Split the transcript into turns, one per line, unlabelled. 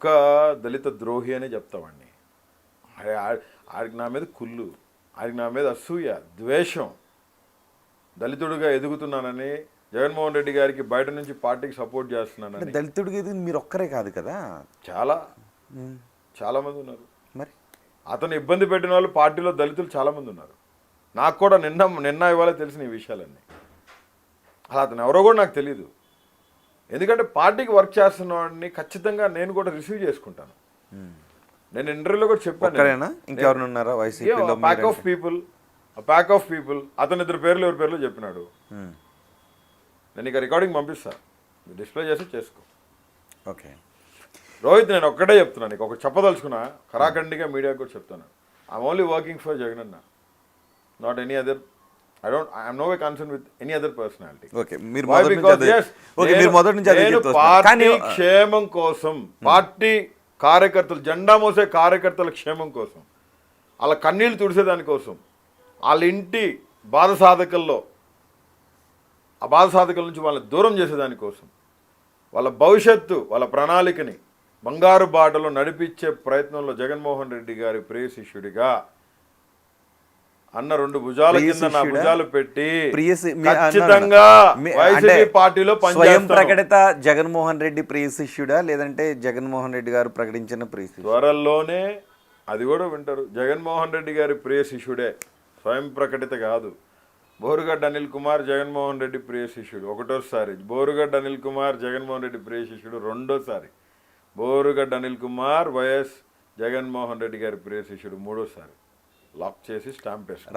ఒక దళిత ద్రోహి అని చెప్తామండి. ఆడికి నా మీద కుళ్ళు, ఆడికి నా మీద అసూయ, ద్వేషం. దళితుడిగా ఎదుగుతున్నానని జగన్మోహన్ రెడ్డి గారికి బయట నుంచి పార్టీకి సపోర్ట్ చేస్తున్నానని.
దళితుడికి ఇది మీరు ఒక్కరే కాదు కదా,
చాలా మంది ఉన్నారు.
మరి
అతను ఇబ్బంది పెట్టిన వాళ్ళు పార్టీలో దళితులు చాలామంది ఉన్నారు. నాకు కూడా నిన్న ఇవాళ తెలిసిన ఈ విషయాలన్నీ. అలా అతను ఎవరో కూడా నాకు తెలియదు. ఎందుకంటే పార్టీకి వర్క్ చేస్తున్న వాడిని ఖచ్చితంగా నేను కూడా రిసీవ్ చేసుకుంటాను. నేను ఇంటర్వ్యూలో కూడా చెప్పాను.
ఇంకెవరు ఉన్నారా వైసీపీలో?
ప్యాక్ ఆఫ్ పీపుల్ అతను ఇద్దరు పేర్లు ఎవరి పేర్లు చెప్పినాడు. నేను ఇక రికార్డింగ్ పంపిస్తా, డిస్ప్లే చేసి చేసుకో.
ఓకే
రోహిత్, నేను ఒక్కటే చెప్తున్నాను, నీకు ఒకటి చెప్పదలుచుకున్నా, ఖరాఖండిగా మీడియాకి కూడా చెప్తాను. I'm only working for Jagan అన్న, not any other. I'm no way concerned with any other personality.
Okay, మీరు మొదటి నుంచి
పార్టీ క్షేమం కోసం, పార్టీ కార్యకర్తలు, జెండా మోసే కార్యకర్తల క్షేమం కోసం, వాళ్ళ కన్నీళ్లు తుడిసేదాని కోసం, వాళ్ళ ఇంటి బాధ సాధకల్లో ఆ బాధ సాధకల నుంచి వాళ్ళని దూరం చేసేదానికోసం, వాళ్ళ భవిష్యత్తు, వాళ్ళ ప్రణాళికని బంగారు బాటలో నడిపించే ప్రయత్నంలో జగన్మోహన్ రెడ్డి గారి ప్రియ శిష్యుడిగా అన్న రెండు భుజాల కింద నా భుజాలు పెట్టి ఖచ్చితంగా వైసీపీ పార్టీలో
స్వయం ప్రకటిత జగన్మోహన్ రెడ్డి ప్రియ శిష్యుడా, లేదంటే జగన్మోహన్ రెడ్డి గారు ప్రకటించిన ప్రియ శిష్యుడా?
త్వరలోనే అది కూడా వింటారు. జగన్మోహన్ రెడ్డి గారి ప్రియ శిష్యుడే, స్వయం ప్రకటిత కాదు. బోరుగడ్డ అనిల్ కుమార్ జగన్మోహన్ రెడ్డి ప్రియ శిష్యుడు ఒకటోసారి, బోరుగడ్డ అనిల్ కుమార్ జగన్మోహన్ రెడ్డి ప్రియ శిష్యుడు రెండోసారి, బోరుగడ్డ అనిల్ కుమార్ వైఎస్ జగన్మోహన్ రెడ్డి గారి ప్రియ శిష్యుడు మూడోసారి. లాక్ చేసి స్టాంప్ వేస్తారు.